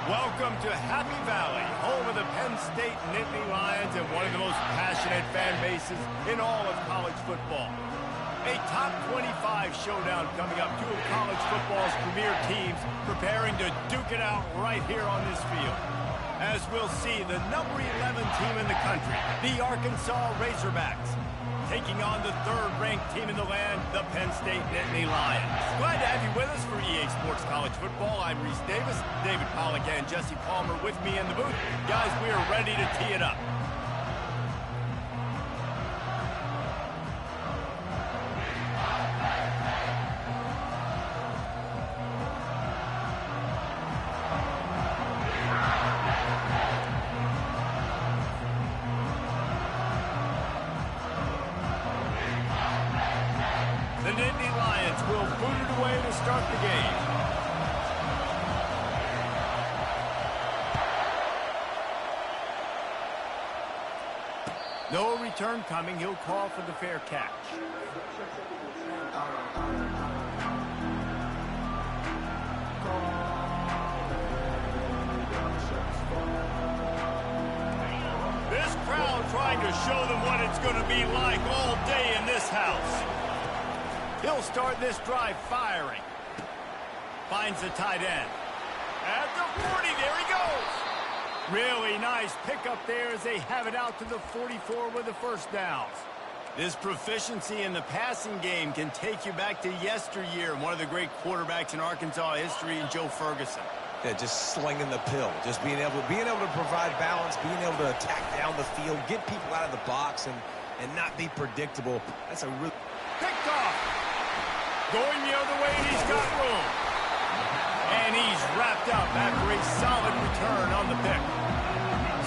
Welcome to Happy Valley, home of the Penn State Nittany Lions and one of the most passionate fan bases in all of college football. A top 25 showdown coming up. Two of college football's premier teams preparing to duke it out right here on this field. As we'll see, the number 11 team in the country, the Arkansas Razorbacks, taking on the third-ranked team in the land, the Penn State Nittany Lions. Glad to have you with us for EA Sports College Football. I'm Reese Davis, David Pollack, and Jesse Palmer with me in the booth. Guys, we are ready to tee it up. The Nittany Lions will boot it away to start the game. No return coming. He'll call for the fair catch. This crowd trying to show them what it's going to be like all day in this house. He'll start this drive firing. Finds the tight end. At the 40, there he goes. Really nice pickup there as they have it out to the 44 with the first downs. This proficiency in the passing game can take you back to yesteryear. One of the great quarterbacks in Arkansas history, Joe Ferguson. Yeah, just slinging the pill, just being able to provide balance, being able to attack down the field, get people out of the box, and not be predictable. That's a really picked off. Going the other way, and he's got room. And he's wrapped up after a solid return on the pick.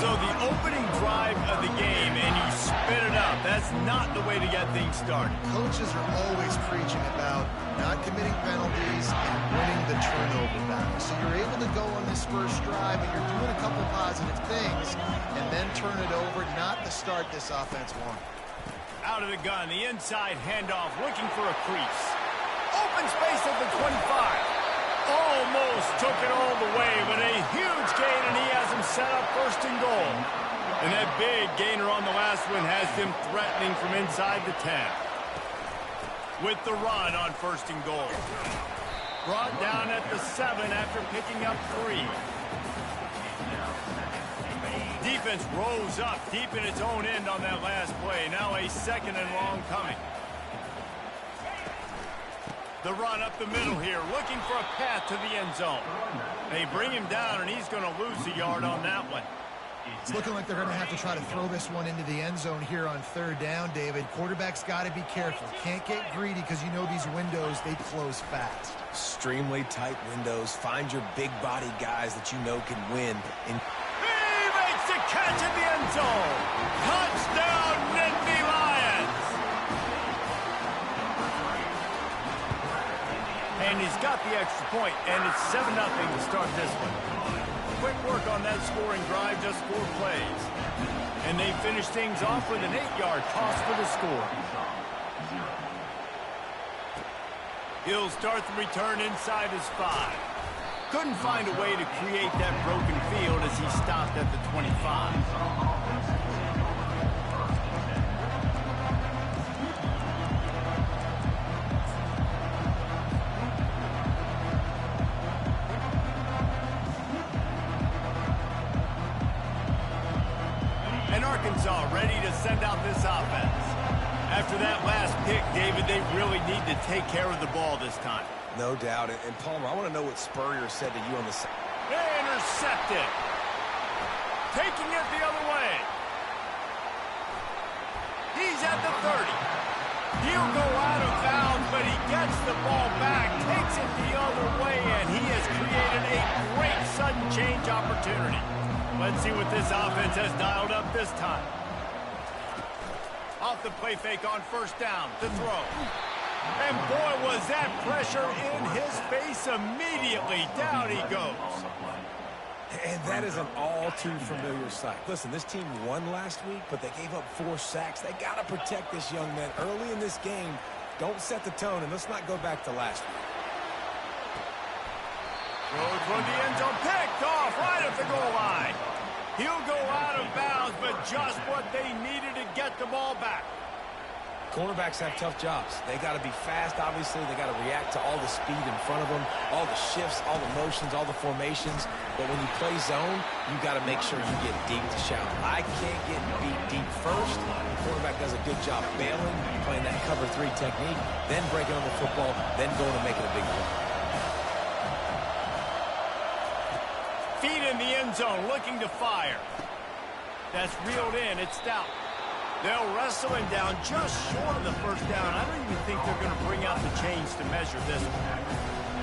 So the opening drive of the game, and you spit it up. That's not the way to get things started. Coaches are always preaching about not committing penalties and winning the turnover battle. So you're able to go on this first drive, and you're doing a couple positive things, and then turn it over, not the start this offense wanted. Out of the gun, the inside handoff, looking for a crease. Open space at the 25. Almost took it all the way, but a huge gain, and he has him set up first and goal. And that big gainer on the last one has him threatening from inside the 10. With the run on first and goal. Brought down at the 7 after picking up 3. Defense rose up deep in its own end on that last play. Now a second and long coming. The run up the middle here, looking for a path to the end zone. They bring him down, and he's going to lose a yard on that one. It's looking like they're going to have to try to throw this one into the end zone here on third down, David. Quarterback's got to be careful. Can't get greedy because you know these windows, they close fast. extremely tight windows. Find your big body guys that you know can win. He makes the catch in the end zone. Touchdown, Nittany Lions. And he's got the extra point, and it's 7-0 to start this one. Quick work on that scoring drive, just 4 plays. And they finish things off with an 8-yard toss for the score. He'll start the return inside his 5. Couldn't find a way to create that broken field as he stopped at the 25. And Arkansas ready to send out this offense. After that last pick, David, they really need to take care of the ball this time. No doubt. And Palmer, I want to know what Spurrier said to you on the side. Intercepted. Taking it the other way. He's at the 30. He'll go out of bounds, but he gets the ball back, takes it the other way, and he has created a great sudden change opportunity. Let's see what this offense has dialed up this time. Off the play fake on first down to throw. And boy, was that pressure in his face immediately. Down he goes. And that is an all too familiar sight. Listen, this team won last week, but they gave up 4 sacks. They got to protect this young man early in this game. Don't set the tone, and let's not go back to last week. Throws toward the end zone, picked off right at the goal line. He'll go out of bounds, but just what they needed to get the ball back. Cornerbacks have tough jobs. They got to be fast, obviously. They got to react to all the speed in front of them, all the shifts, all the motions, all the formations. But when you play zone, you got to make sure you get deep to shout. I can't get beat deep first. The quarterback does a good job bailing, playing that cover 3 technique, then breaking on the football, then going and making a big play. Feet in the end zone, looking to fire. That's reeled in. It's Stout. They'll wrestle him down just short of the first down. I don't even think they're going to bring out the chains to measure this one.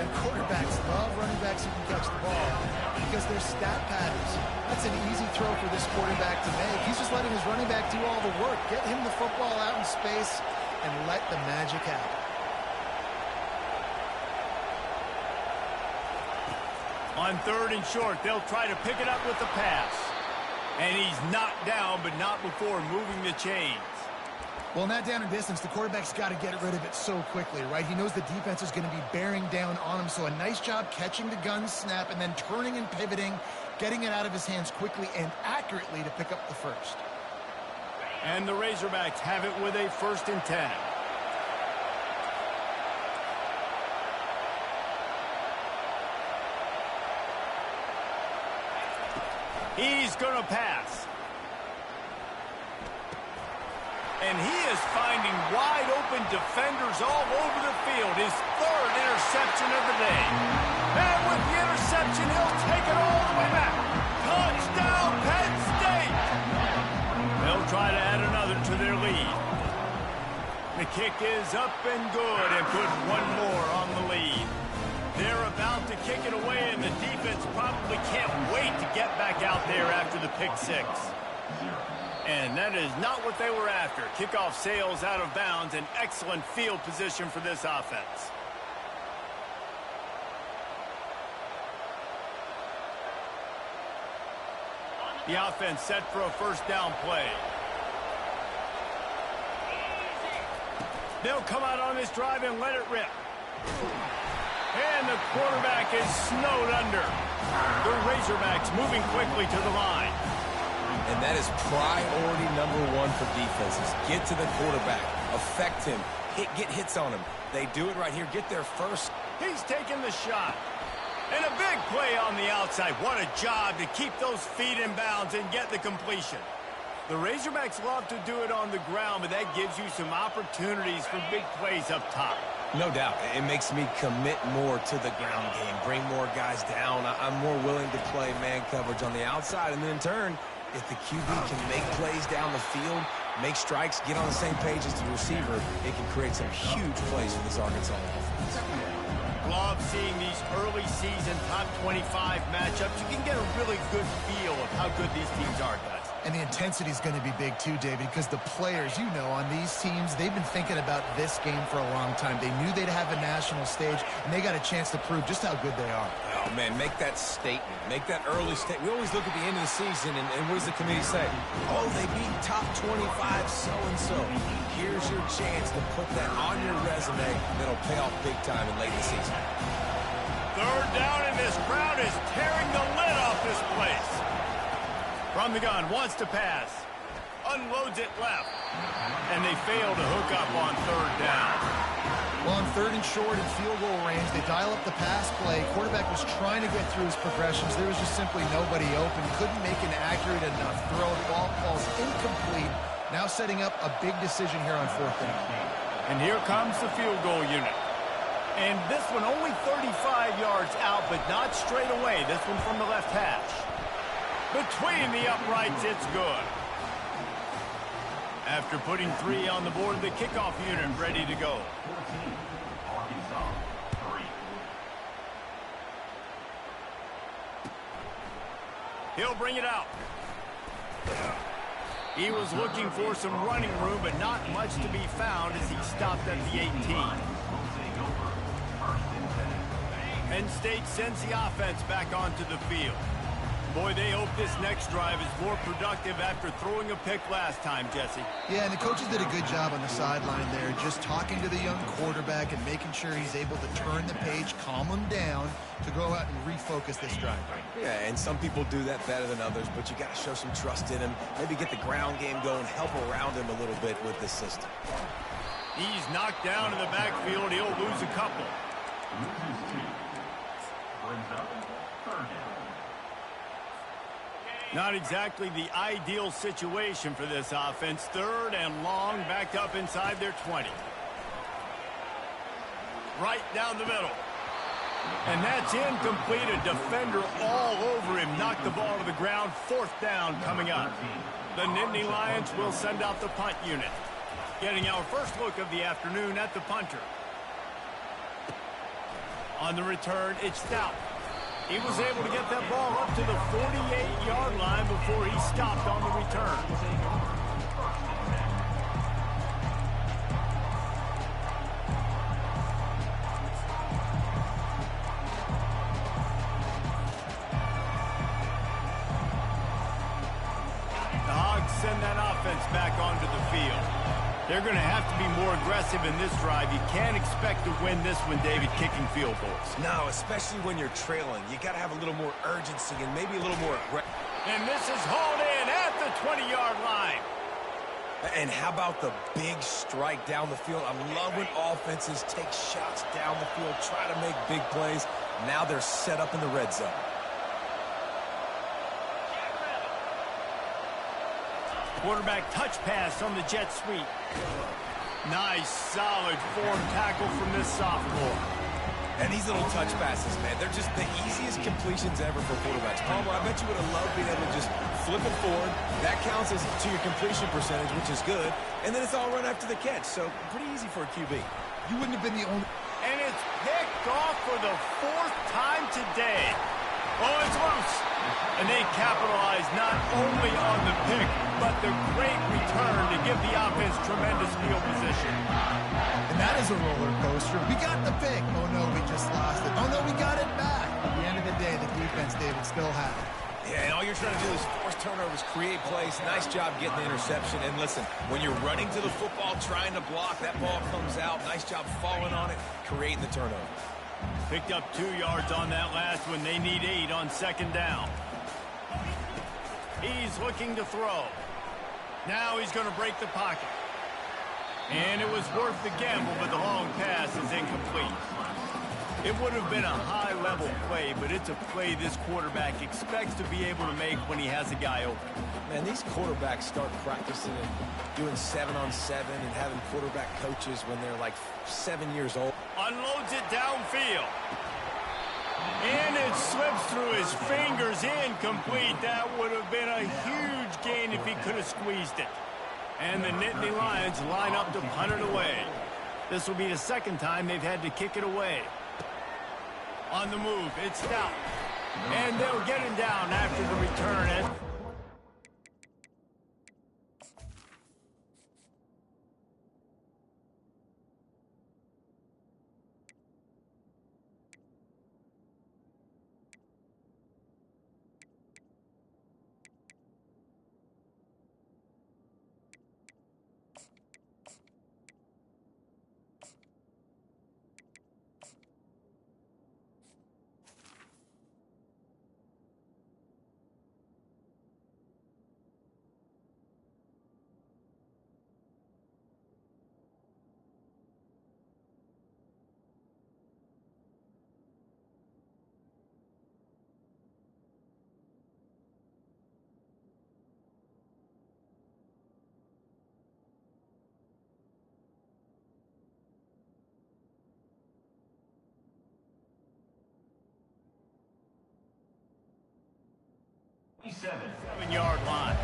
And quarterbacks love running backs who can catch the ball because they're stat patterns. That's an easy throw for this quarterback to make. He's just letting his running back do all the work. Get him the football out in space and let the magic happen. On 3rd and short, they'll try to pick it up with the pass. And he's knocked down, but not before moving the chains. Well, in that down and distance, the quarterback's got to get rid of it so quickly, right? He knows the defense is going to be bearing down on him, so a nice job catching the gun snap and then turning and pivoting, getting it out of his hands quickly and accurately to pick up the first. And the Razorbacks have it with a 1st and 10. He's going to pass. And he is finding wide open defenders all over the field. His 3rd interception of the day. And with the interception, he'll take it all the way back. Touchdown, Penn State! They'll try to add another to their lead. The kick is up and good and put one more on the lead. They're about to kick it away, and the defense probably can't wait to get back out there after the pick 6. And that is not what they were after. Kickoff sails out of bounds, an excellent field position for this offense. The offense set for a 1st down play. They'll come out on this drive and let it rip. And the quarterback is snowed under. The Razorbacks moving quickly to the line. And that is priority #1 for defenses. Get to the quarterback. Affect him. Get hits on him. They do it right here. Get there first. He's taking the shot. And a big play on the outside. What a job to keep those feet in bounds and get the completion. The Razorbacks love to do it on the ground, but that gives you some opportunities for big plays up top. No doubt. It makes me commit more to the ground game, bring more guys down. I'm more willing to play man coverage on the outside, and then in turn, if the QB can make plays down the field, make strikes, get on the same page as the receiver, it can create some huge plays for this Arkansas offense. Love seeing these early season top 25 matchups. You can get a really good feel of how good these teams are, guys. And the intensity is going to be big too, David, because the players, you know, on these teams, they've been thinking about this game for a long time. They knew they'd have a national stage, and they got a chance to prove just how good they are. Oh, man, make that statement. Make that early statement. We always look at the end of the season, and what does the committee say? Oh, they beat top 25 so-and-so. Here's your chance to put that on your resume that'll pay off big time in late in the season. 3rd down, and this crowd is tearing the lid off this place. From the gun, wants to pass. Unloads it left. And they fail to hook up on 3rd down. Well, on 3rd and short and field goal range, they dial up the pass play. Quarterback was trying to get through his progressions. There was just simply nobody open. Couldn't make an accurate enough throw. The ball falls incomplete. Now setting up a big decision here on 4th down. And here comes the field goal unit. And this one only 35 yards out, but not straight away. This one from the left hash. Between the uprights, it's good. After putting 3 on the board, the kickoff unit ready to go. He'll bring it out. He was looking for some running room, but not much to be found as he stopped at the 18. Penn State sends the offense back onto the field. Boy, they hope this next drive is more productive after throwing a pick last time, Jesse. Yeah, and the coaches did a good job on the sideline there, just talking to the young quarterback and making sure he's able to turn the page, calm him down to go out and refocus this drive. Yeah, and some people do that better than others, but you got to show some trust in him. Maybe get the ground game going, help around him a little bit with this system. He's knocked down in the backfield. He'll lose a couple. Not exactly the ideal situation for this offense. Third and long, backed up inside their 20. Right down the middle. And that's incomplete. A defender all over him. Knocked the ball to the ground. Fourth down coming up. The Nittany Lions will send out the punt unit. Getting our first look of the afternoon at the punter. On the return, it's Stout. He was able to get that ball up to the 48-yard line before he stopped on the return. The Hogs send that offense back onto the field. They're going to have to be more aggressive in this drive. You can't expect to win this one, David, kicking field goals. No, especially when you're trailing. You got to have a little more urgency and maybe a little more aggressive. And this is hauled in at the 20-yard line. And how about the big strike down the field? I love when offenses take shots down the field, try to make big plays. Now they're set up in the red zone. Quarterback touch pass on the jet sweep. Nice, solid form tackle from this sophomore. And these little touch passes, man, they're just the easiest completions ever for quarterbacks. Palmer, I bet you would have loved being able to just flip it forward. That counts as to your completion percentage, which is good. And then it's all run after the catch, so pretty easy for a QB. You wouldn't have been the only... And it's picked off for the fourth time today. Oh, it's loose. And they capitalize not only on the pick, but the great return to give the offense tremendous field position. And that is a roller coaster. We got the pick. Oh, no, we just lost it. Oh, no, we got it back. At the end of the day, the defense, David, still had it. Yeah, and all you're trying to do is force turnovers, create plays. Nice job getting the interception. And listen, when you're running to the football, trying to block, that ball comes out. Nice job falling on it, creating the turnover. Picked up 2 yards on that last one. They need 8 on second down. He's looking to throw. Now he's going to break the pocket. And it was worth the gamble, but the long pass is incomplete. It would have been a high-level play, but it's a play this quarterback expects to be able to make when he has a guy open. Man, these quarterbacks start practicing and doing 7-on-7 and having quarterback coaches when they're like 7 years old. Unloads it downfield. And it slips through his fingers, incomplete. That would have been a huge gain if he could have squeezed it. And the Nittany Lions line up to punt it away. This will be the second time they've had to kick it away. On the move, it's Stout. And they'll get him down after the return. Seven-yard line.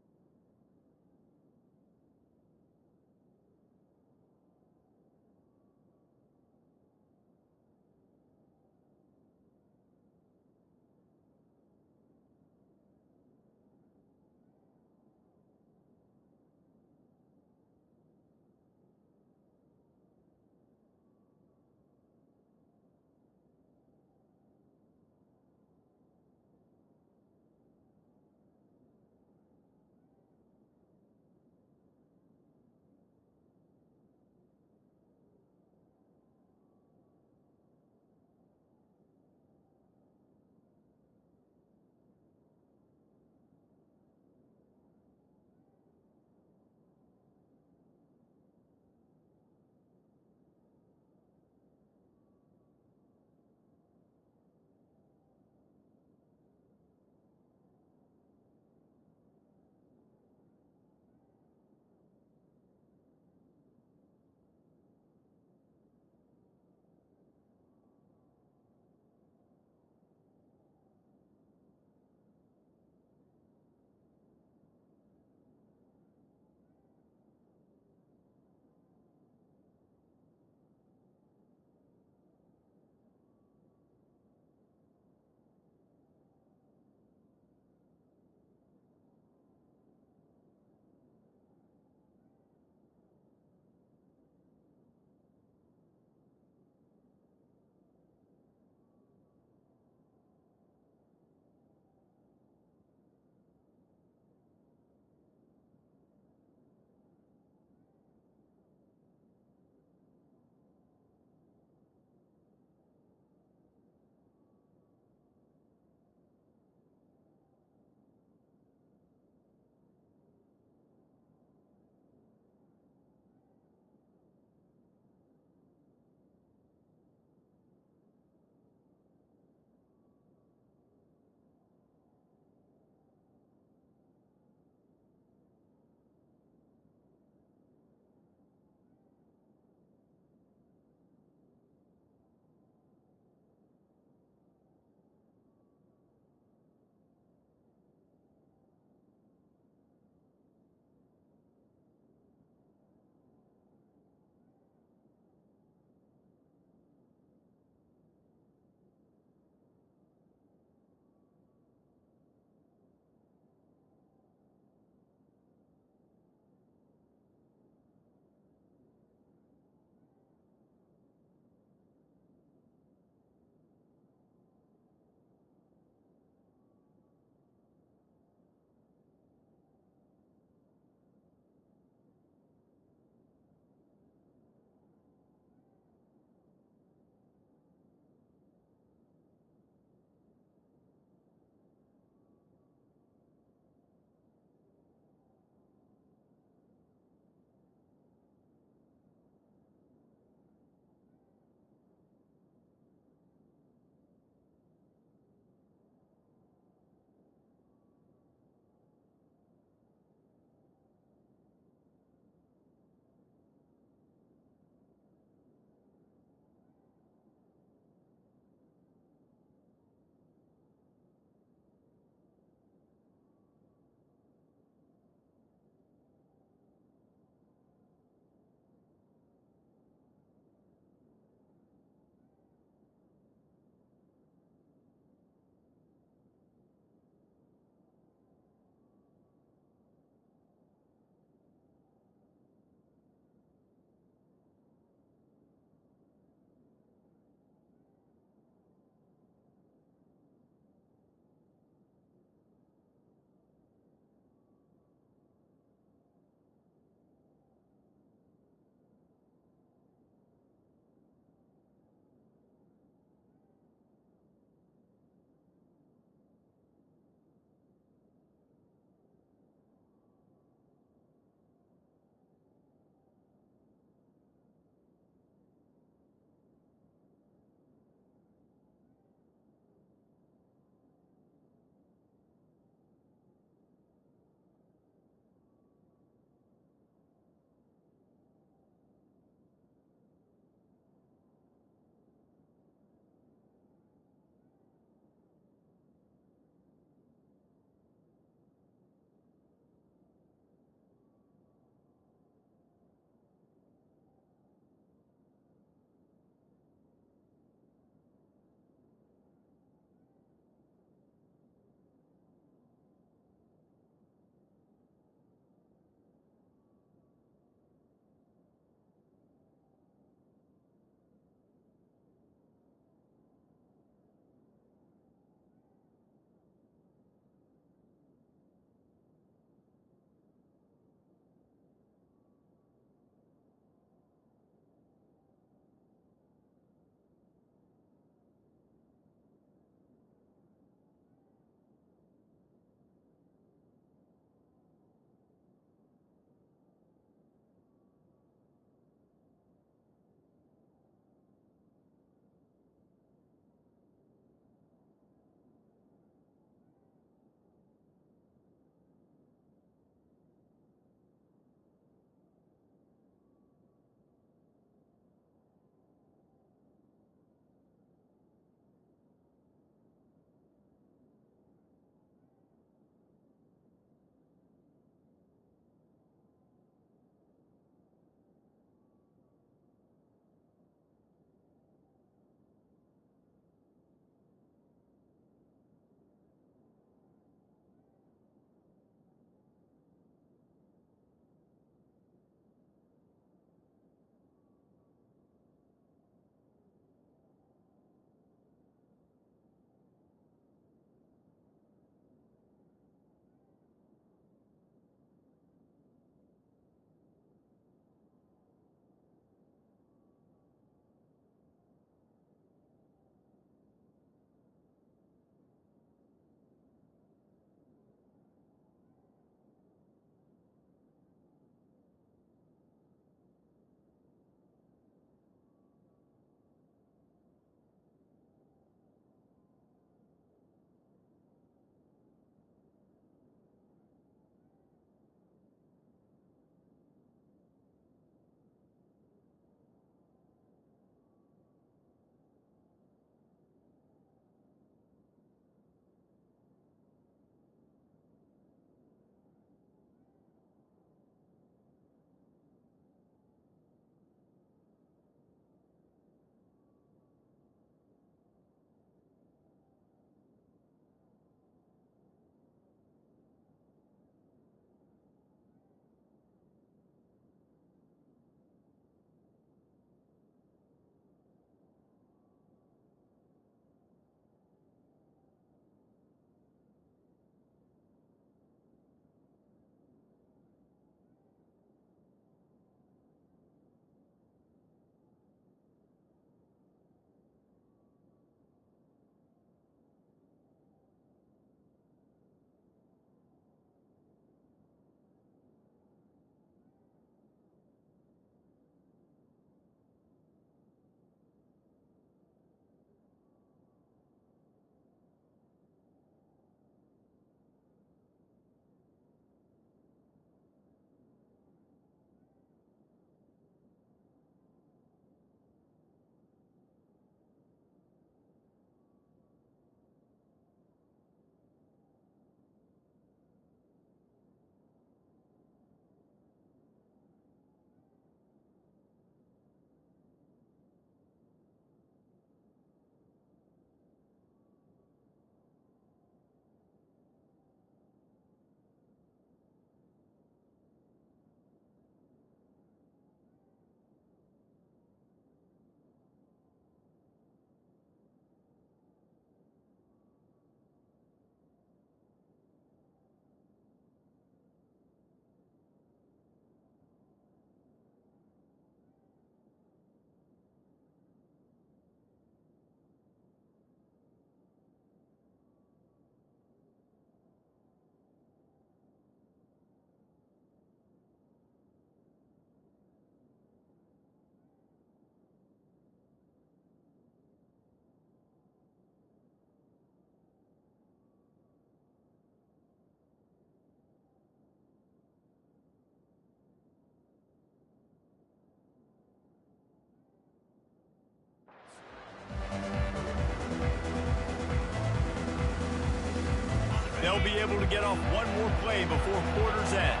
be able to get off one more play before quarter's end.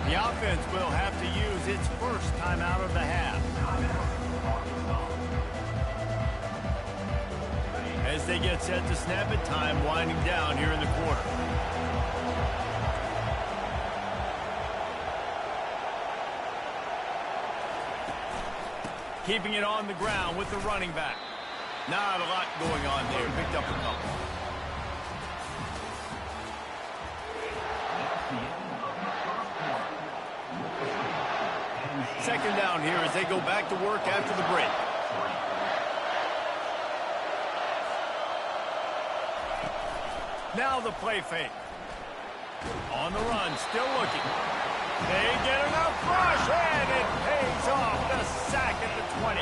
The offense will have to use its first timeout of the half. As they get set to snap it, time winding down here in the quarter. Keeping it on the ground with the running back. Not a lot going on there. Picked up a couple. Second down here as they go back to work after the break. Now the play fake. On the run, still looking. They get enough rush, and it pays off. The sack at the 20.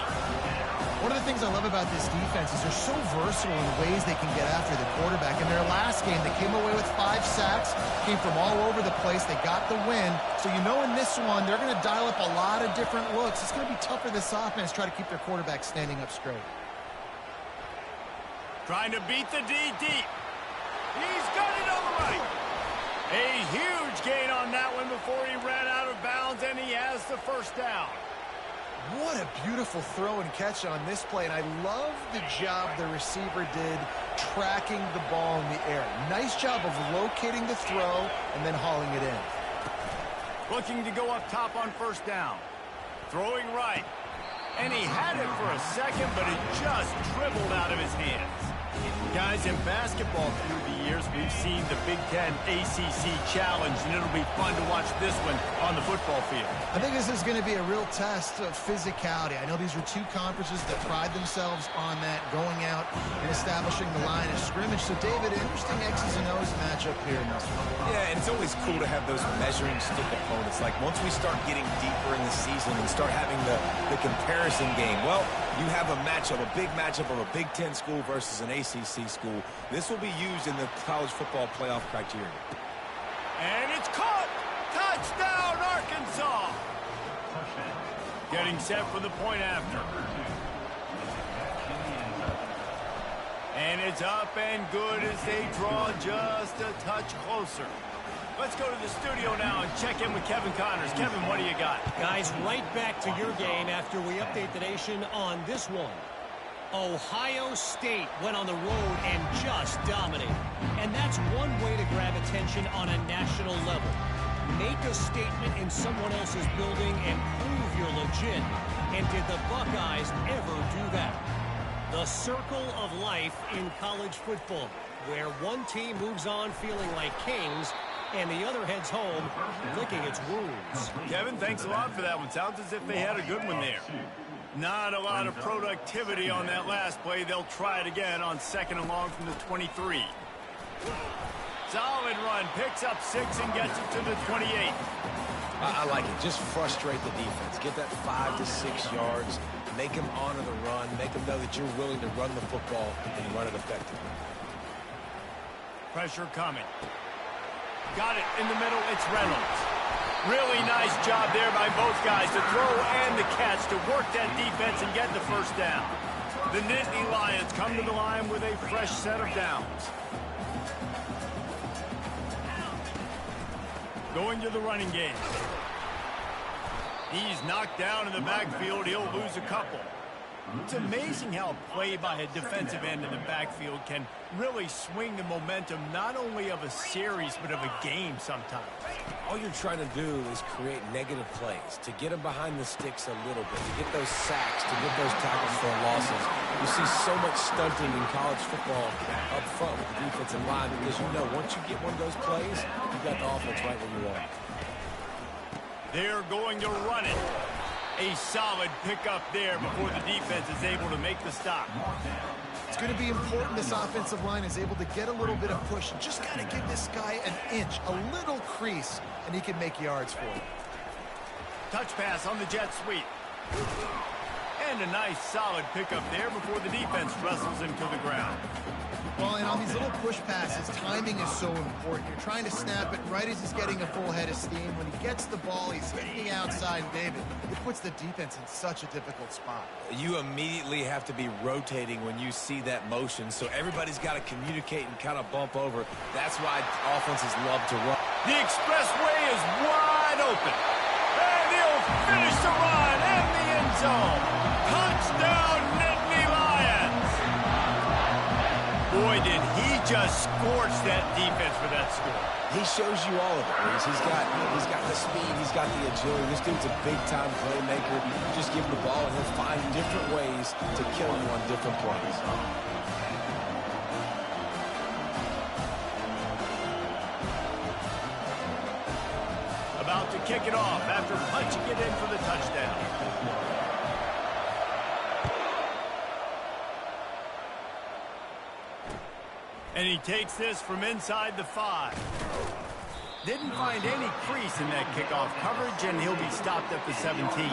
One of the things I love about this defense is they're so versatile in ways they can get after the quarterback. In their last game, they came away with 5 sacks, came from all over the place. They got the win. So you know in this one, they're going to dial up a lot of different looks. It's going to be tough for this offense to try to keep their quarterback standing up straight. Trying to beat the D deep. He's got it on the right. A huge gain on that one before he ran out of bounds, and he has the first down. What a beautiful throw and catch on this play, and I love the job the receiver did tracking the ball in the air. Nice job of locating the throw and then hauling it in. Looking to go up top on first down. Throwing right. And he had it for a second, but it just dribbled out of his hands. Guys, in basketball through the years, we've seen the Big Ten ACC Challenge, and it'll be fun to watch this one on the football field. I think this is going to be a real test of physicality. I know these are two conferences that pride themselves on that, going out and establishing the line of scrimmage. So, David, interesting X's and O's matchup here in this one. Yeah, and it's always cool to have those measuring stick opponents. Like, once we start getting deeper in the season and start having the comparison game, well, you have a matchup, a big matchup of a Big Ten school versus an ACC school. This will be used in the college football playoff criteria. And it's caught! Touchdown, Arkansas! Getting set for the point after. And it's up and good as they draw just a touch closer. Let's go to the studio now and check in with Kevin Connors. Kevin, what do you got? Guys, right back to your game after we update the nation on this one. Ohio State went on the road and just dominated. And that's one way to grab attention on a national level. Make a statement in someone else's building and prove you're legit. And did the Buckeyes ever do that? The circle of life in college football, where one team moves on feeling like kings and the other heads home licking its wounds. Kevin, thanks a lot for that one. Sounds as if they had a good one there. Not a lot of productivity on that last play. They'll try it again on second and long from the 23. Solid run. Picks up 6 and gets it to the 28. I like it. Just frustrate the defense. Get that 5 to 6 yards. Make them honor the run. Make them know that you're willing to run the football and run it effectively. Pressure coming. Got it in the middle. It's Reynolds. Really nice job there by both guys to throw and the catch to work that defense and get the first down. The Nittany Lions come to the line with a fresh set of downs. Going to the running game. He's knocked down in the backfield. He'll lose a couple. It's amazing how a play by a defensive end in the backfield can really swing the momentum not only of a series but of a game sometimes. All you're trying to do is create negative plays, to get them behind the sticks a little bit, to get those sacks, to get those tackles for losses. You see so much stunting in college football up front with the defensive line because you know once you get one of those plays, you've got the offense right where you want it. They're going to run it. A solid pickup there before the defense is able to make the stop. It's going to be important this offensive line is able to get a little bit of push. Just got to give this guy an inch, a little crease, and he can make yards for it. Touch pass on the jet sweep. And a nice solid pickup there before the defense wrestles him to the ground. Well, and on these little push passes, timing is so important. You're trying to snap it right as he's getting a full head of steam. When he gets the ball, he's hitting the outside, David. It puts the defense in such a difficult spot. You immediately have to be rotating when you see that motion, so everybody's got to communicate and kind of bump over. That's why offenses love to run. The expressway is wide open. And he'll finish the run in the end zone. Touchdown, Nittany Lions. Boy, did he just scorch that defense for that score. He shows you all of it, Reese. He's got the speed, he's got the agility. This dude's a big-time playmaker. You just give him the ball, and he'll find different ways to kill you on different plays. About to kick it off after punching it in for the touchdown. And he takes this from inside the 5. Didn't find any crease in that kickoff coverage, and he'll be stopped at the 17.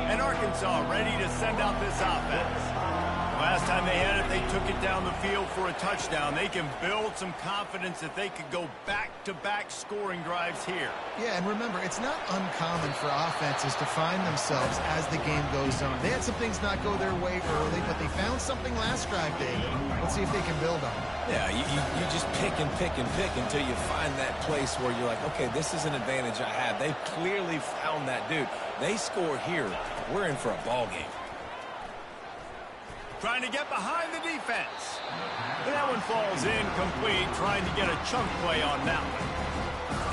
And Arkansas ready to send out this offense. Last time they had it, they took it down the field for a touchdown. They can build some confidence that they could go back-to-back scoring drives here. Yeah, and remember, it's not uncommon for offenses to find themselves as the game goes on. They had some things not go their way early, but they found something last drive, David. Let's see if they can build on it. Yeah, you just pick and pick and pick until you find that place where you're like, okay, this is an advantage I have. They've clearly found that dude. They score here. We're in for a ball game. Trying to get behind the defense. And that one falls incomplete, trying to get a chunk play on that one.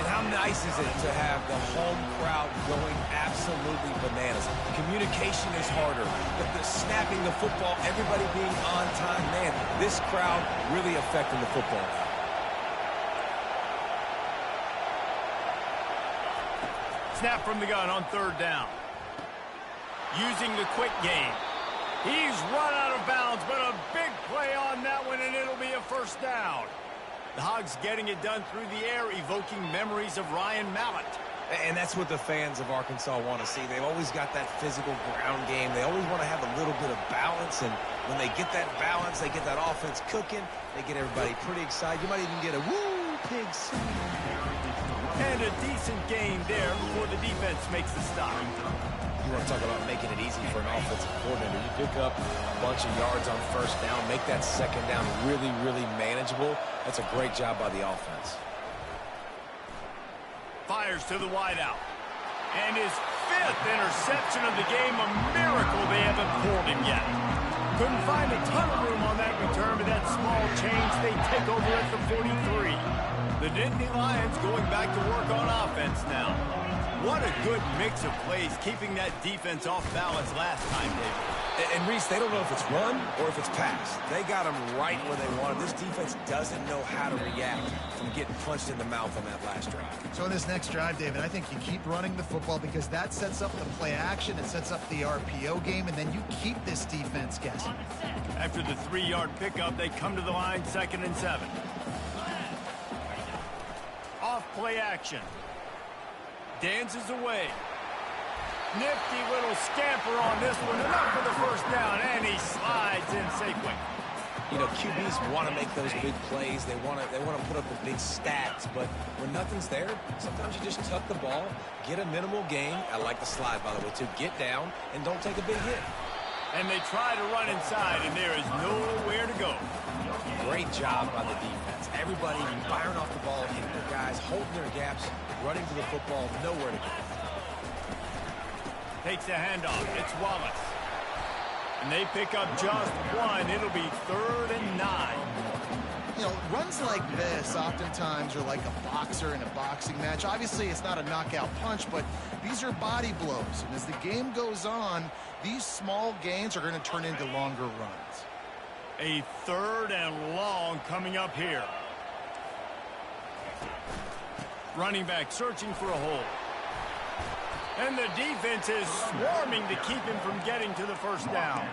And how nice is it to have the home crowd going absolutely bananas? Communication is harder, but the snapping the football, everybody being on time, man, this crowd really affecting the football. Snap from the gun on 3rd down. Using the quick game. He's run out of bounds, but a big play on that one, and it'll be a 1st down. The Hogs getting it done through the air, evoking memories of Ryan Mallett. And that's what the fans of Arkansas want to see. They've always got that physical ground game. They always want to have a little bit of balance, and when they get that balance, they get that offense cooking, they get everybody pretty excited. You might even get a woo, pigs. And a decent gain there before the defense makes the stop. You want to talk about making it easy for an offensive coordinator. You pick up a bunch of yards on 1st down, make that 2nd down really, really manageable. That's a great job by the offense. Fires to the wideout. And his 5th interception of the game, a miracle they haven't pulled him yet. Couldn't find a ton of room on that return, but that small change, they take over at the 43. The Nittany Lions going back to work on offense now. What a good mix of plays, keeping that defense off balance last time, David. And Reese, they don't know if it's run or if it's pass. They got them right where they want them. This defense doesn't know how to react from getting punched in the mouth on that last drive. So in this next drive, David, I think you keep running the football because that sets up the play action, it sets up the RPO game, and then you keep this defense guessing. After the 3-yard pickup, they come to the line, 2nd and 7. Off play action. Dances away. Nifty little scamper on this one. Enough for the 1st down, and he slides in safely. You know, QBs want to make those big plays. They want to put up the big stats, but when nothing's there, sometimes you just tuck the ball, get a minimal gain. I like the slide, by the way, too. Get down and don't take a big hit. And they try to run inside, and there is nowhere to go. Great job by the defense. Everybody firing off the ball, hitting their guys, holding their gaps, running to the football, nowhere to go. Takes the handoff. It's Wallace. And they pick up just 1. It'll be 3rd and 9. You know, runs like this oftentimes are like a boxer in a boxing match. Obviously, it's not a knockout punch, but these are body blows. And as the game goes on, these small gains are going to turn into longer runs. A 3rd and long coming up here. Running back searching for a hole. And the defense is swarming to keep him from getting to the 1st down.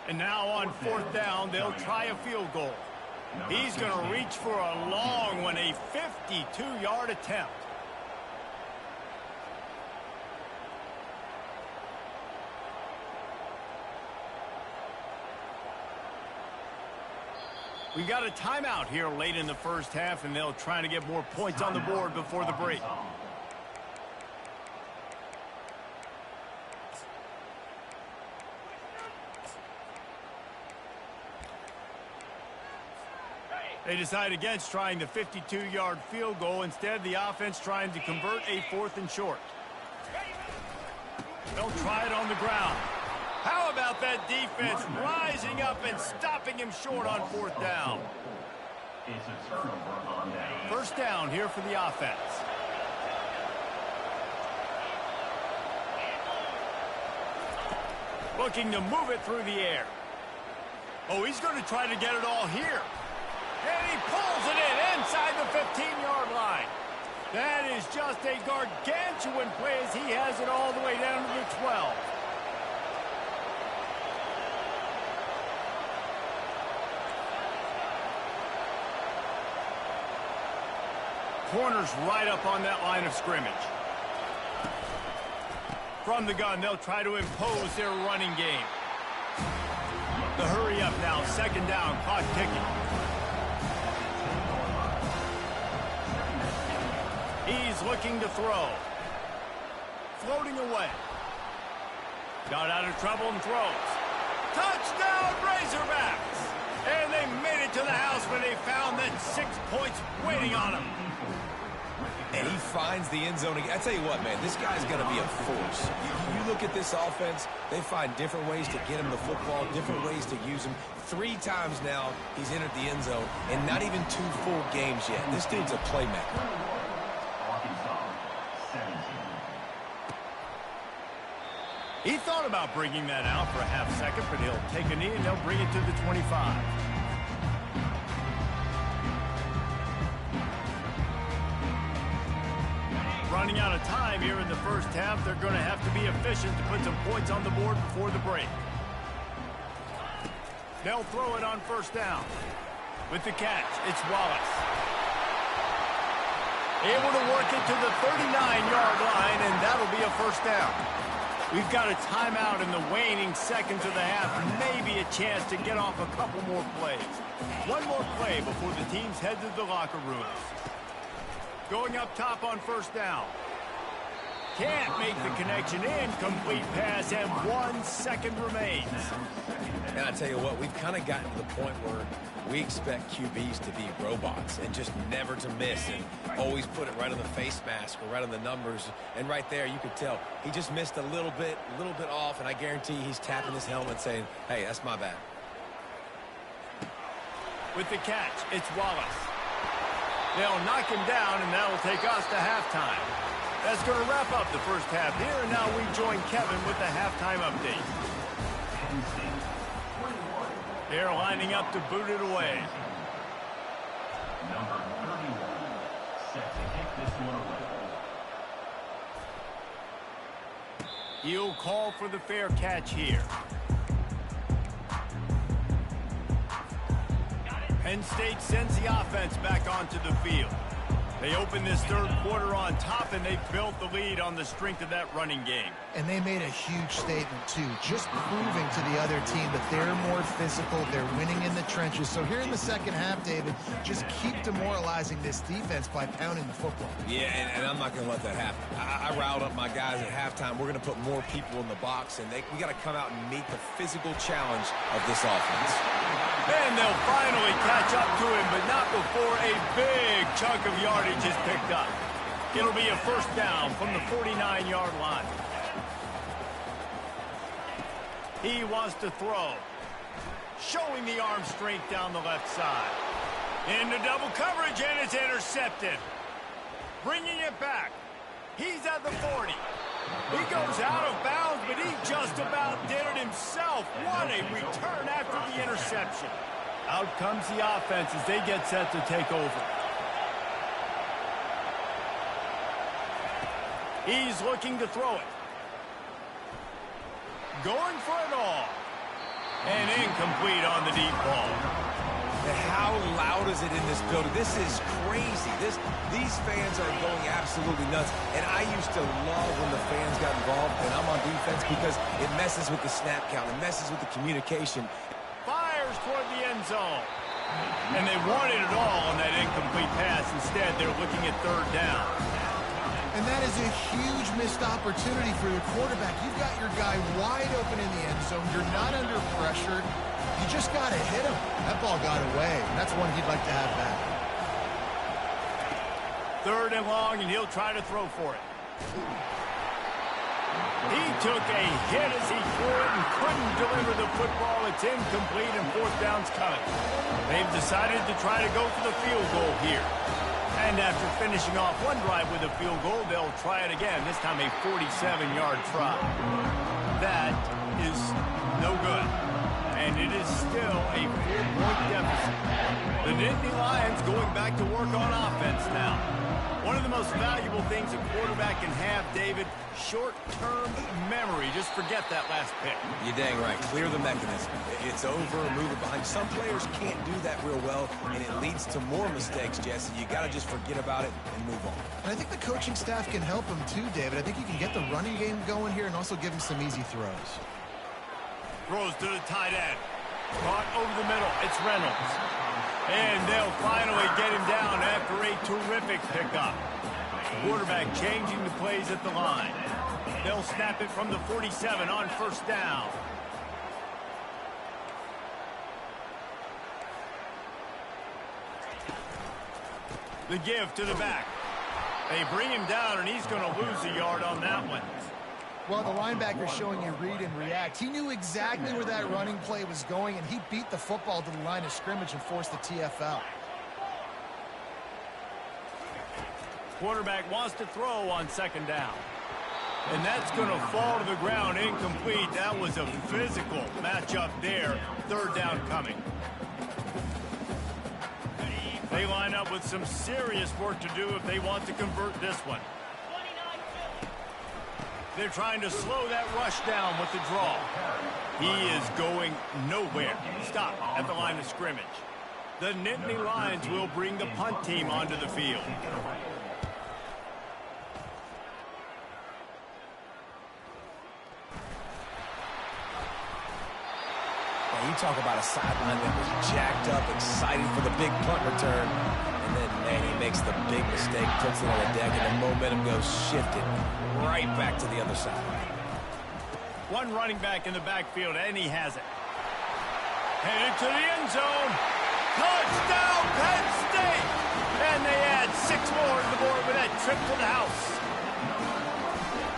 And now on 4th down, they'll try a field goal. He's going to reach for a long one, a 52-yard attempt. We got a timeout here late in the first half, and they'll try to get more points on the board before the break. They decide against trying the 52-yard field goal. Instead, the offense trying to convert a 4th and short. They'll try it on the ground. How about that defense rising up and stopping him short on 4th down? First down here for the offense. Looking to move it through the air. Oh, he's going to try to get it all here. And he pulls it in inside the 15-yard line. That is just a gargantuan play as he has it all the way down to the 12. Corners right up on that line of scrimmage. From the gun, they'll try to impose their running game. The hurry up now, 2nd down, clock ticking. He's looking to throw. Floating away. Got out of trouble and throws. Touchdown, Razorbacks! And they made it to the house when they found that 6 points waiting on them. And he finds the end zone again. I tell you what, man, this guy's going to be a force. You look at this offense, they find different ways to get him the football, different ways to use him. 3 times now he's entered the end zone, and not even 2 full games yet. This dude's a playmaker. He thought about bringing that out for a half second, but he'll take a knee and they'll bring it to the 25. Running out of time here in the first half. They're going to have to be efficient to put some points on the board before the break. They'll throw it on 1st down. With the catch, it's Wallace. Able to work it to the 39-yard line, and that'll be a 1st down. We've got a timeout in the waning seconds of the half. Maybe a chance to get off a couple more plays. One more play before the teams head to the locker rooms. Going up top on 1st down. Can't make the connection. Incomplete pass, and 1 second remains. And I tell you what, we've kind of gotten to the point where we expect QBs to be robots and just never to miss and always put it right on the face mask or right on the numbers. And right there, you could tell he just missed a little bit off, and I guarantee he's tapping his helmet saying, hey, that's my bad. With the catch, it's Wallace. They'll knock him down, and that'll take us to halftime. That's going to wrap up the first half here, and now we join Kevin with the halftime update. They're lining up to boot it away. Number 31, set to kick this one away. He'll call for the fair catch here. Penn State sends the offense back onto the field. They open this third quarter on top, and they built the lead on the strength of that running game. And they made a huge statement, too, just proving to the other team that they're more physical, they're winning in the trenches. So here in the second half, David, just keep demoralizing this defense by pounding the football. Yeah, and I'm not going to let that happen. I riled up my guys at halftime. We're going to put more people in the box, and we got to come out and meet the physical challenge of this offense. And they'll finally catch up to him, but not before a big chunk of yardage is picked up. It'll be a 1st down from the 49-yard line. He wants to throw. Showing the arm strength down the left side. Into double coverage, and it's intercepted. Bringing it back. He's at the 40. He goes out of bounds, but he just about did it himself. What a return after the interception. Out comes the offense as they get set to take over. He's looking to throw it. Going for it all. And incomplete on the deep ball. And how loud is it in this building? This is crazy. These fans are going absolutely nuts. And I used to love when the fans got involved, and I'm on defense because it messes with the snap count. It messes with the communication. Fires toward the end zone. And they wanted it all on that incomplete pass. Instead, they're looking at third down. And that is a huge missed opportunity for your quarterback. You've got your guy wide open in the end zone. You're not under pressure. You just got to hit him. That ball got away. That's one he'd like to have back. Third and long, and he'll try to throw for it. He took a hit as he threw it and couldn't deliver the football. It's incomplete, and fourth down's coming. They've decided to try to go for the field goal here. And after finishing off one drive with a field goal, they'll try it again, this time a 47-yard try. That is no good. And it is still a 4-point deficit. The Nittany Lions going back to work on offense now. One of the most valuable things a quarterback can have, David, short-term memory. Just forget that last pick. You're dang right. Clear the mechanism. It's over, move it behind. Some players can't do that real well, and it leads to more mistakes, Jesse. You got to just forget about it and move on. And I think the coaching staff can help him too, David. I think you can get the running game going here and also give him some easy throws. Throws to the tight end. Caught over the middle. It's Reynolds. And they'll finally get him down after a terrific pickup. Quarterback changing the plays at the line. They'll snap it from the 47 on first down. The give to the back. They bring him down, and he's going to lose a yard on that one. Well, the linebacker's showing you read and react. He knew exactly where that running play was going, and he beat the football to the line of scrimmage and forced the TFL. Quarterback wants to throw on second down. And that's going to fall to the ground incomplete. That was a physical matchup there. Third down coming. They line up with some serious work to do if they want to convert this one. They're trying to slow that rush down with the draw. He is going nowhere. Stop at the line of scrimmage. The Nittany Lions will bring the punt team onto the field. Now, you talk about a sideline that was jacked up, excited for the big punt return. And then, man, he makes the big mistake, puts it on the deck, and the momentum goes shifted right back to the other side. One running back in the backfield, and he has it. Headed to the end zone. Touchdown, Penn State! And they add 6 more to the board with that trip to the house.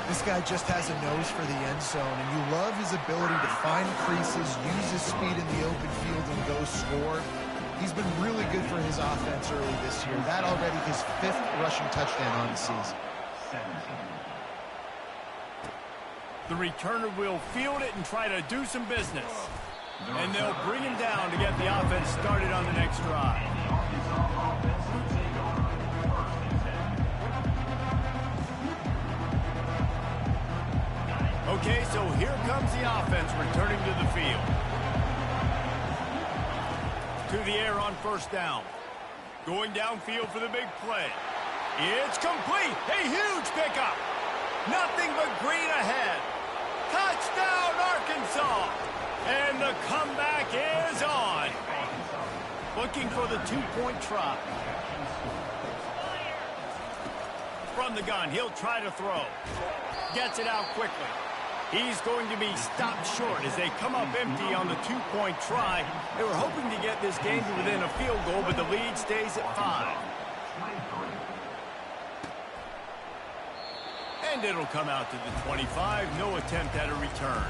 This guy just has a nose for the end zone, and you love his ability to find creases, use his speed in the open field, and go score. He's been really good for his offense early this year. That already his 5th rushing touchdown on the season. The returner will field it and try to do some business. And they'll bring him down to get the offense started on the next drive. Okay, so here comes the offense returning to the field. To the air on first down. Going downfield for the big play. It's complete. A huge pickup. Nothing but green ahead. Touchdown, Arkansas. And the comeback is on. Looking for the 2-point try. From the gun, he'll try to throw. Gets it out quickly. He's going to be stopped short as they come up empty on the 2-point try. They were hoping to get this game to within a field goal, but the lead stays at 5. And it'll come out to the 25. No attempt at a return.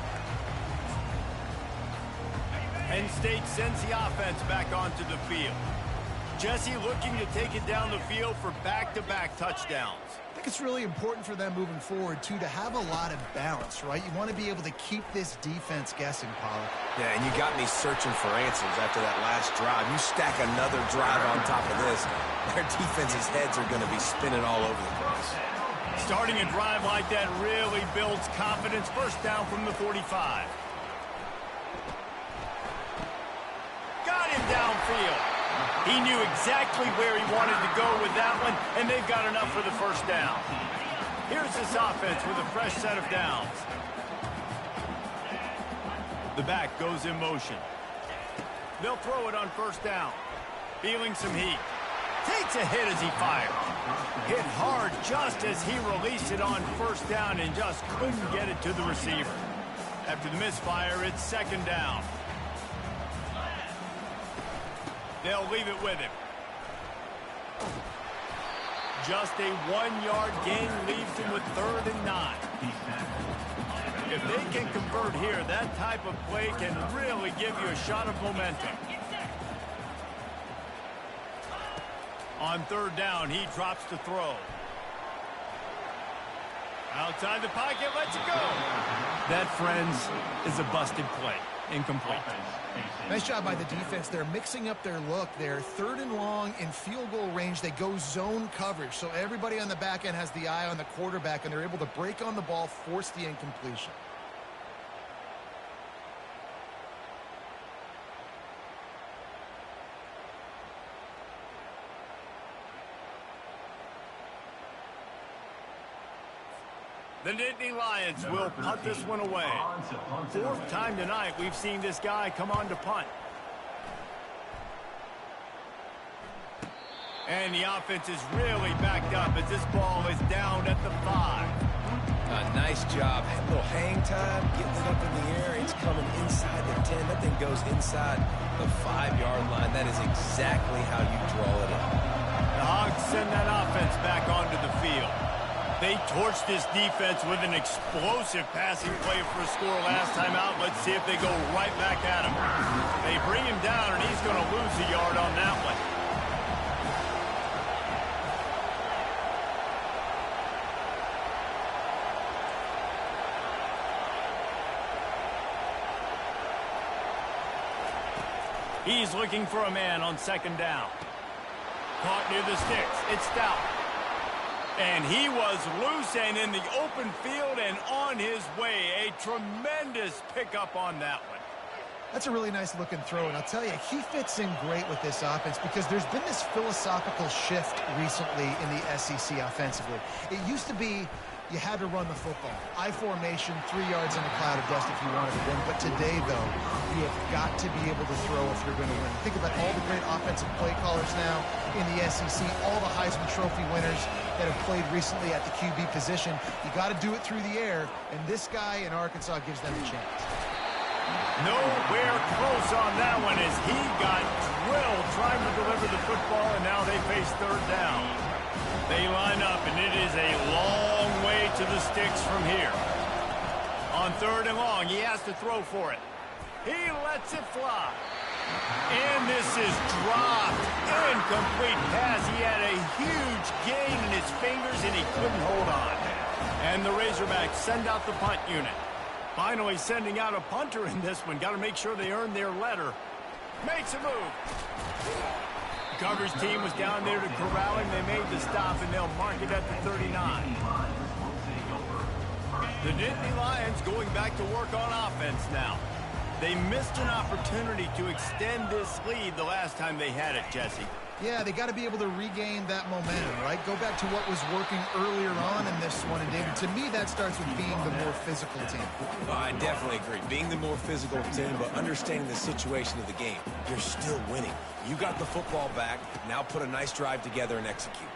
Penn State sends the offense back onto the field. Jesse looking to take it down the field for back-to-back touchdowns. I think it's really important for them moving forward, too, to have a lot of balance, right? You want to be able to keep this defense guessing, Pollard. Yeah, and you got me searching for answers after that last drive. You stack another drive on top of this, their defense's heads are going to be spinning all over the place. Starting a drive like that really builds confidence. First down from the 45. Got him downfield. He knew exactly where he wanted to go with that one, and they've got enough for the first down. Here's this offense with a fresh set of downs. The back goes in motion. They'll throw it on first down. Feeling some heat. Takes a hit as he fires. Hit hard just as he released it on first down and just couldn't get it to the receiver. After the misfire, it's second down. They'll leave it with him. Just a 1-yard gain leaves him with 3rd and 9. If they can convert here, that type of play can really give you a shot of momentum. On 3rd down, he drops to throw. Outside the pocket, lets it go. That, friends, is a busted play. Incomplete. Nice job by the defense. They're mixing up their look. They're 3rd and long in field goal range. They go zone coverage. So everybody on the back end has the eye on the quarterback, and they're able to break on the ball, force the incompletion. The Nittany Lions will punt this one away. 4th time tonight we've seen this guy come on to punt. And the offense is really backed up as this ball is down at the 5. Nice job. A little hang time, getting it up in the air. It's coming inside the 10. That thing goes inside the 5-yard line. That is exactly how you draw it in. The Hogs send that offense back onto the field. They torched this defense with an explosive passing play for a score last time out. Let's see if they go right back at him. They bring him down, and he's going to lose a yard on that one. He's looking for a man on 2nd down. Caught near the sticks. It's Stout. And he was loose and in the open field and on his way. A tremendous pickup on that one. That's a really nice looking throw, and I'll tell you, he fits in great with this offense because there's been this philosophical shift recently in the SEC offensively. It used to be you had to run the football. I formation, 3 yards in a cloud of dust if you wanted to win. But today, though, you have got to be able to throw if you're going to win. Think about all the great offensive play callers now in the SEC, all the Heisman Trophy winners that have played recently at the QB position. You got to do it through the air, and this guy in Arkansas gives them a chance. Nowhere close on that one as he got drilled trying to deliver the football, and now they face 3rd down. They line up, and it is a long way to the sticks from here. On 3rd and long, he has to throw for it. He lets it fly. And this is dropped. Incomplete pass. He had a huge gain in his fingers, and he couldn't hold on. And the Razorbacks send out the punt unit. Finally sending out a punter in this one. Got to make sure they earn their letter. Makes a move. The coverage team was down there to corral him. They made the stop, and they'll mark it at the 39. The Nittany Lions going back to work on offense now. They missed an opportunity to extend this lead the last time they had it, Jesse. Yeah, they got to be able to regain that momentum, right? Go back to what was working earlier on in this one. And, David, to me, that starts with being the more physical team. Oh, I definitely agree. Being the more physical team, but understanding the situation of the game. You're still winning. You got the football back. Now put a nice drive together and execute.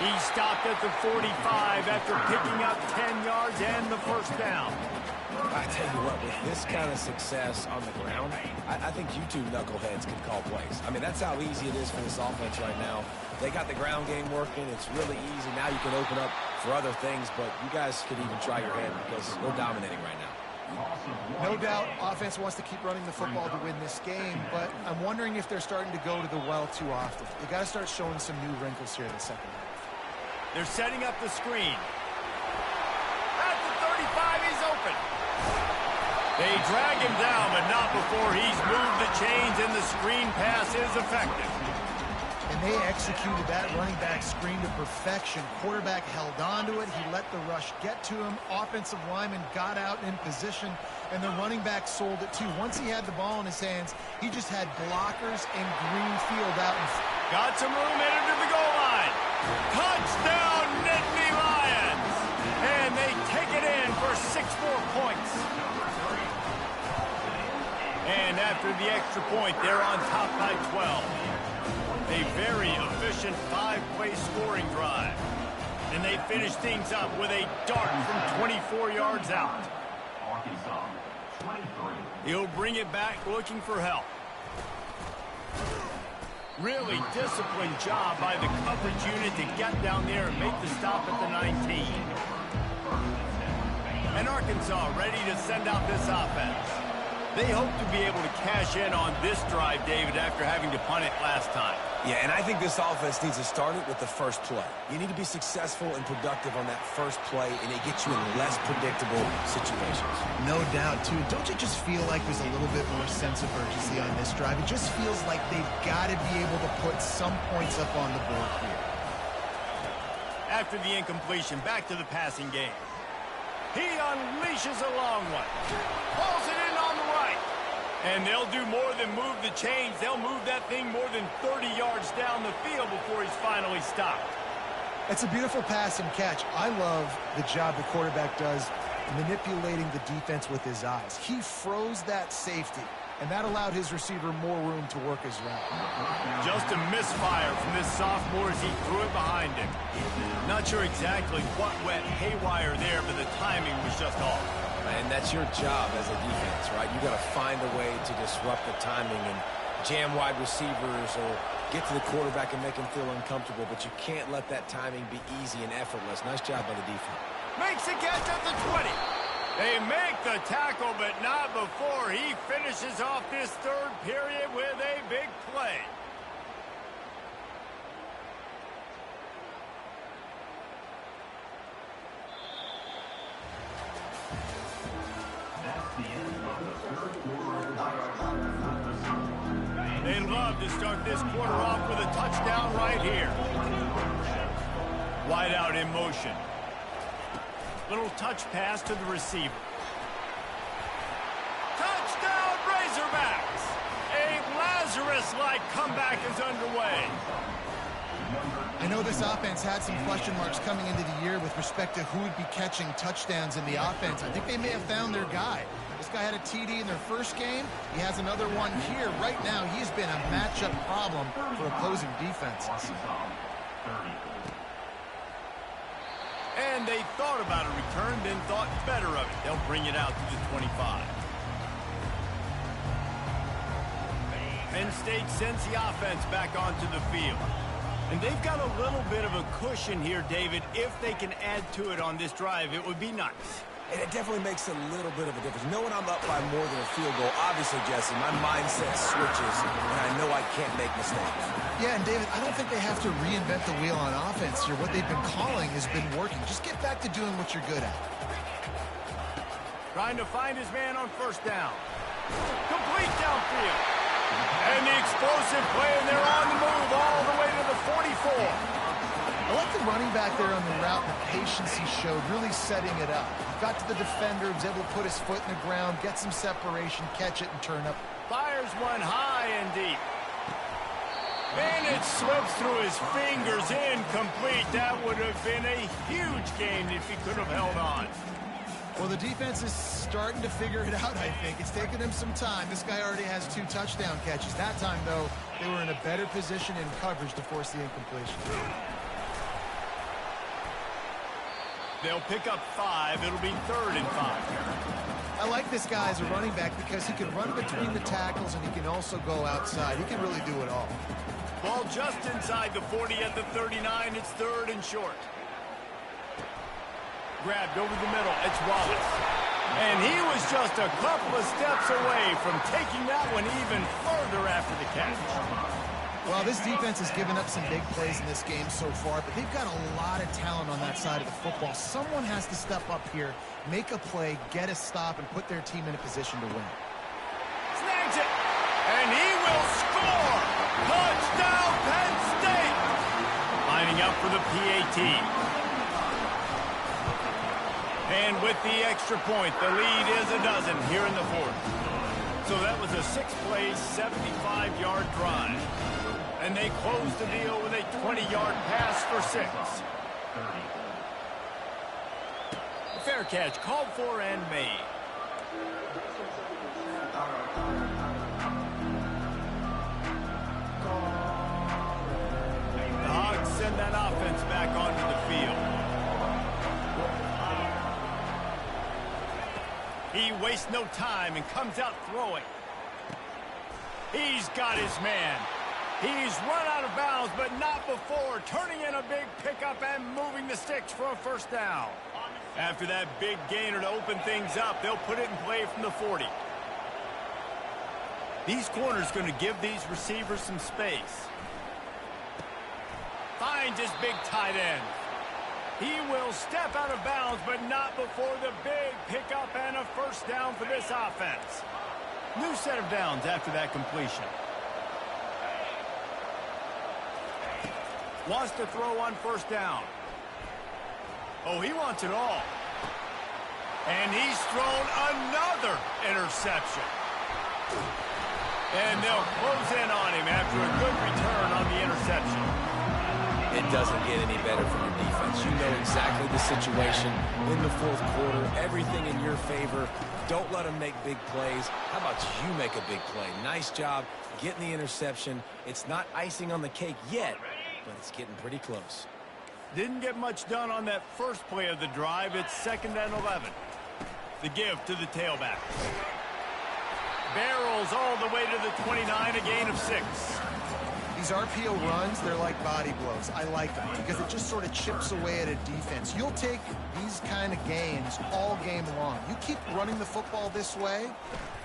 He stopped at the 45 after picking up 10 yards and the first down. I tell you what, with this kind of success on the ground, I think you two knuckleheads can call plays. I mean, that's how easy it is for this offense right now. They got the ground game working. It's really easy. Now you can open up for other things, but you guys could even try your hand because they're dominating right now. No doubt, offense wants to keep running the football to win this game, but I'm wondering if they're starting to go to the well too often. They got to start showing some new wrinkles here in the second half. They're setting up the screen. At the 35, he's open. They drag him down, but not before he's moved the chains, and the screen pass is effective. And they executed that running back screen to perfection. Quarterback held on to it. He let the rush get to him. Offensive lineman got out in position, and the running back sold it too. Once he had the ball in his hands, he just had blockers and green field out in front. Got some room headed to the goal line. Touchdown, Nittany Lions! And they take it in for 6 more points. And after the extra point, they're on top by 12. A very efficient 5-play scoring drive. And they finish things up with a dart from 24 yards out. Arkansas, 23. He'll bring it back looking for help. Really disciplined job by the coverage unit to get down there and make the stop at the 19. And Arkansas ready to send out this offense. They hope to be able to cash in on this drive, David, after having to punt it last time. Yeah, and I think this offense needs to start it with the first play. You need to be successful and productive on that first play, and it gets you in less predictable situations. No doubt, too. Don't you just feel like there's a little bit more sense of urgency on this drive? It just feels like they've got to be able to put some points up on the board here. After the incompletion, back to the passing game. He unleashes a long one. Pulls it in on the right. And they'll do more than move the chains. They'll move that thing more than 30 yards down the field before he's finally stopped. It's a beautiful pass and catch. I love the job the quarterback does manipulating the defense with his eyes. He froze that safety, and that allowed his receiver more room to work his route. Just a misfire from this sophomore as he threw it behind him. Not sure exactly what went haywire there, but the timing was just off. And that's your job as a defense, right? You got to find a way to disrupt the timing and jam wide receivers or get to the quarterback and make him feel uncomfortable, but you can't let that timing be easy and effortless. Nice job by the defense. Makes a catch at the 20. They make the tackle, but not before he finishes off this third period with a big play. They love to start this quarter off with a touchdown right here. Wide out in motion. Little touch pass to the receiver. Touchdown, Razorbacks! A Lazarus-like comeback is underway. I know this offense had some question marks coming into the year with respect to who would be catching touchdowns in the offense. I think they may have found their guy. This guy had a TD in their first game. He has another one here. Right now, he's been a matchup problem for opposing defenses. And they thought about a return, then thought better of it. They'll bring it out to the 25. Penn State sends the offense back onto the field. And they've got a little bit of a cushion here, David. If they can add to it on this drive, it would be nice. And it definitely makes a little bit of a difference. Knowing I'm up by more than a field goal, obviously, Jesse, my mindset switches, and I know I can't make mistakes. Yeah, and David, I don't think they have to reinvent the wheel on offense here. What they've been calling has been working. Just get back to doing what you're good at. Trying to find his man on first down. Complete downfield. And the explosive play, and they're on the move all the way to the 44. I like the running back there on the route, the patience he showed, really setting it up. He got to the defender, was able to put his foot in the ground, get some separation, catch it, and turn up. Fires one high and deep. And it slips through his fingers, incomplete. That would have been a huge gain if he could have held on. Well, the defense is starting to figure it out, I think. It's taken them some time. This guy already has 2 touchdown catches. That time, though, they were in a better position in coverage to force the incompletion. They'll pick up 5. It'll be 3rd and 5. I like this guy as a running back because he can run between the tackles and he can also go outside. He can really do it all. Ball just inside the 40 at the 39. It's 3rd and short. Grabbed over the middle. It's Wallace. And he was just a couple of steps away from taking that one even further after the catch. Well, this defense has given up some big plays in this game so far, but they've got a lot of talent on that side of the football. Someone has to step up here, make a play, get a stop, and put their team in a position to win. Snags it, and he will score! Touchdown, Penn State! Lining up for the PAT. And with the extra point, the lead is a dozen here in the fourth. So that was a 6-play, 75-yard drive. And they closed the deal with a 20-yard pass for 6. Fair catch called for and made. The Hogs send that offense back onto the field. He wastes no time and comes out throwing. He's got his man. He's run out of bounds, but not before turning in a big pickup and moving the sticks for a first down. After that big gainer to open things up, they'll put it in play from the 40. These corners going to give these receivers some space. Finds his big tight end. He will step out of bounds, but not before the big pickup and a first down for this offense. New set of downs after that completion. Wants to throw on first down. Oh, he wants it all. And he's thrown another interception. And they'll close in on him after a good return on the interception. It doesn't get any better from your defense. You know exactly the situation in the fourth quarter. Everything in your favor. Don't let them make big plays. How about you make a big play? Nice job getting the interception. It's not icing on the cake yet, but it's getting pretty close. Didn't get much done on that first play of the drive. It's 2nd and 11. The give to the tailback. Barrels all the way to the 29, a gain of 6. These RPO runs, they're like body blows. I like them because it just sort of chips away at a defense. You'll take these kind of gains all game long. You keep running the football this way,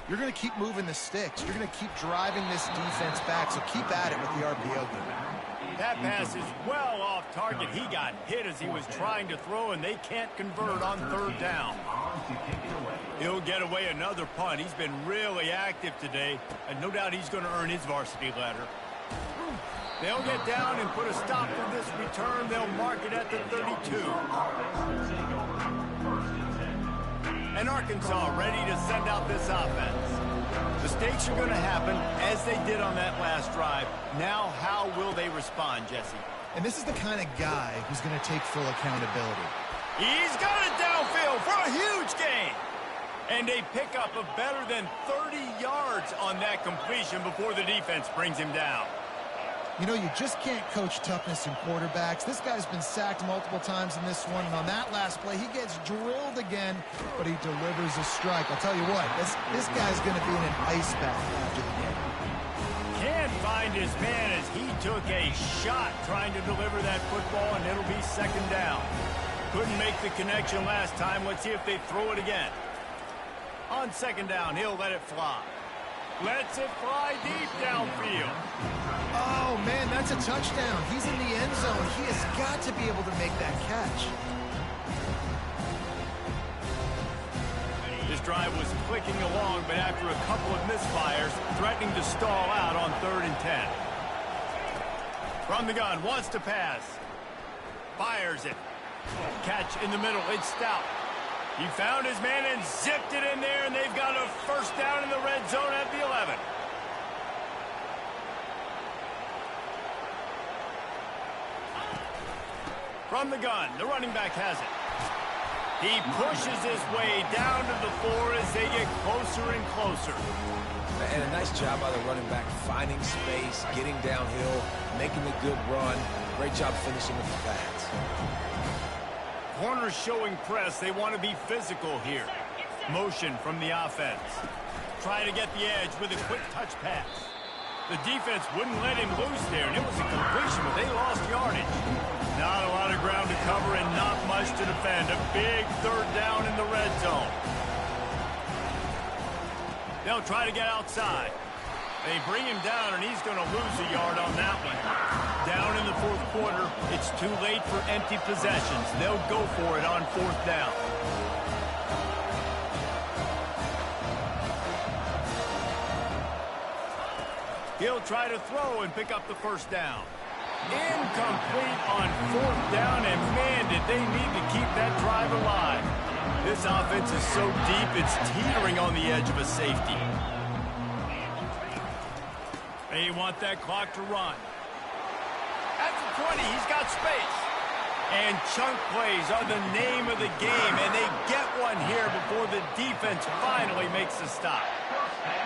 you're going to keep moving the sticks. You're going to keep driving this defense back, so keep at it with the RPO game. That pass is well off target. He got hit as he was trying to throw, and they can't convert on 3rd down. He'll get away another punt. He's been really active today, and no doubt he's going to earn his varsity letter. They'll get down and put a stop to this return. They'll mark it at the 32. And Arkansas ready to send out this offense. Mistakes are going to happen as they did on that last drive. Now, how will they respond, Jesse? And this is the kind of guy who's going to take full accountability. He's got it downfield for a huge gain. And a pickup of better than 30 yards on that completion before the defense brings him down. You know, you just can't coach toughness in quarterbacks. This guy's been sacked multiple times in this one, and on that last play, he gets drilled again, but he delivers a strike. I'll tell you what, this guy's going to be in an ice bath after the game. Can't find his man as he took a shot trying to deliver that football, and it'll be 2nd down. Couldn't make the connection last time. Let's see if they throw it again. On 2nd down, he'll let it fly. Lets it fly deep downfield. Oh, man, that's a touchdown. He's in the end zone. He has got to be able to make that catch. This drive was clicking along, but after a couple of misfires, threatening to stall out on 3rd and 10. From the gun, wants to pass. Fires it. Catch in the middle. It's Stout. He found his man and zipped it in there, and they've got a first down in the red zone at the 11. From the gun, the running back has it. He pushes his way down to the 4 as they get closer and closer. And a nice job by the running back, finding space, getting downhill, making a good run. Great job finishing with the pads. Corners showing press. They want to be physical here. Motion from the offense. Trying to get the edge with a quick touch pass. The defense wouldn't let him loose there, and it was a completion, but they lost yardage. Not a lot of ground to cover and not much to defend. A big 3rd down in the red zone. They'll try to get outside. They bring him down, and he's going to lose a yard on that one. Down in the 4th quarter, it's too late for empty possessions. They'll go for it on 4th down. He'll try to throw and pick up the first down. Incomplete on fourth down, and man, did they need to keep that drive alive. This offense is so deep, it's teetering on the edge of a safety. They want that clock to run. At the 20, he's got space. And chunk plays are the name of the game, and they get one here before the defense finally makes the stop.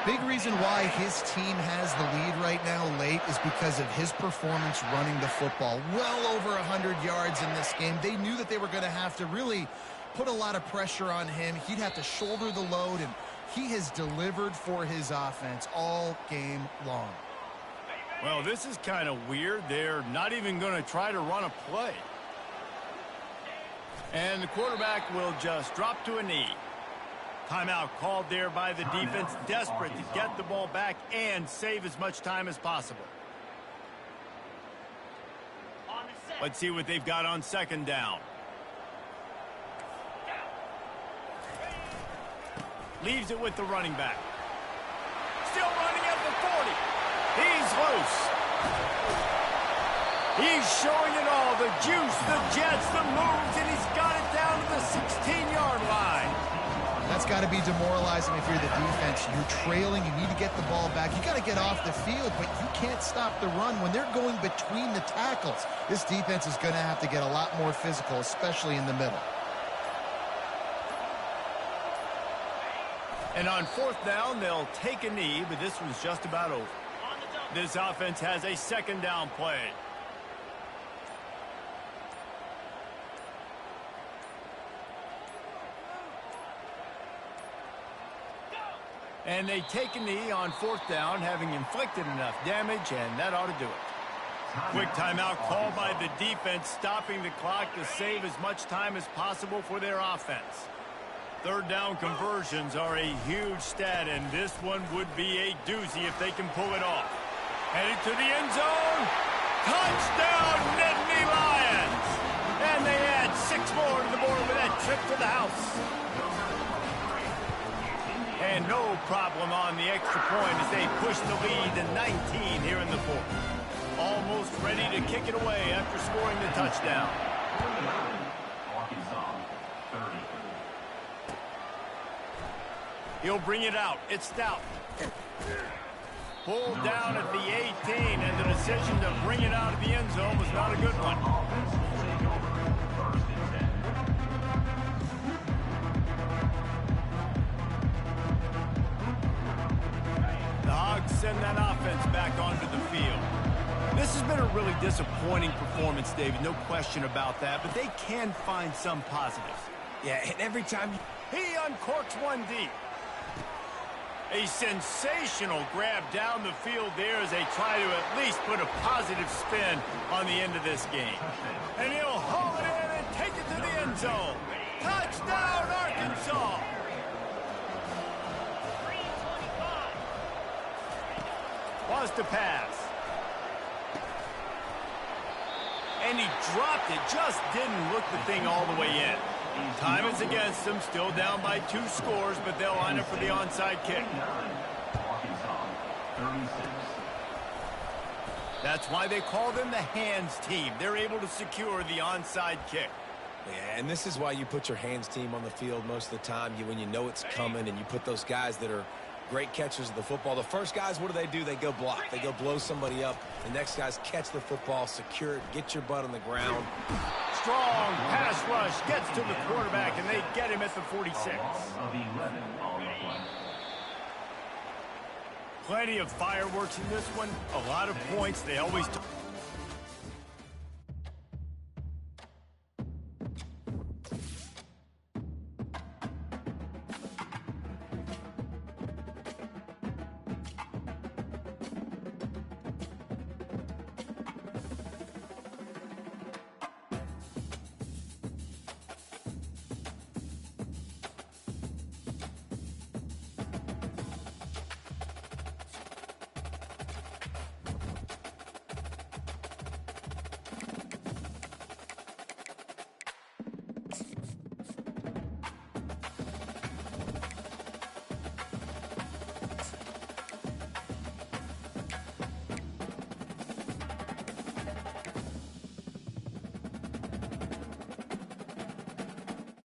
Big reason why his team has the lead right now late is because of his performance running the football. Well over 100 yards in this game. They knew that they were going to have to really put a lot of pressure on him. He'd have to shoulder the load, and he has delivered for his offense all game long. Well, this is kind of weird. They're not even going to try to run a play. And the quarterback will just drop to a knee. Timeout called there by the defense, desperate to get the ball back and save as much time as possible. Let's see what they've got on second down. Leaves it with the running back. Still running at the 40. He's loose. He's showing it all. The juice, the jets, the moves, and he's got it down to the 16-yard line. That's got to be demoralizing if you're the defense. You're trailing. You need to get the ball back. You got to get off the field, but you can't stop the run when they're going between the tackles. This defense is going to have to get a lot more physical, especially in the middle. And on fourth down, they'll take a knee, but this one's just about over. This offense has a second down play. And they take a knee on fourth down, having inflicted enough damage, and that ought to do it. Quick timeout called by the defense, stopping the clock to save as much time as possible for their offense. Third down conversions are a huge stat, and this one would be a doozy if they can pull it off. Headed to the end zone. Touchdown, Nittany Lions! And they add 6 more to the board with that trip to the house. And no problem on the extra point as they push the lead to 19 here in the fourth. Almost ready to kick it away after scoring the touchdown. He'll bring it out. It's Stout. Pulled down at the 18, and the decision to bring it out of the end zone was not a good one. The Hogs send that offense back onto the field. This has been a really disappointing performance, David, no question about that, but they can find some positives. Yeah, and every time he uncorks one deep. A sensational grab down the field there as they try to at least put a positive spin on the end of this game. And he'll haul it in and take it to the end zone. Touchdown, Arkansas! Wants to pass. And he dropped it, just didn't look the thing all the way in. Time is against them, still down by 2 scores, but they'll line up for the onside kick. That's why they call them the hands team. They're able to secure the onside kick. Yeah, and this is why you put your hands team on the field most of the time. When you know it's coming, and you put those guys that are great catchers of the football. The first guys, what do? They go block. They go blow somebody up. The next guys catch the football, secure it, get your butt on the ground. Strong pass rush gets to the quarterback, and they get him at the 46. Plenty of fireworks in this one. A lot of points. They always...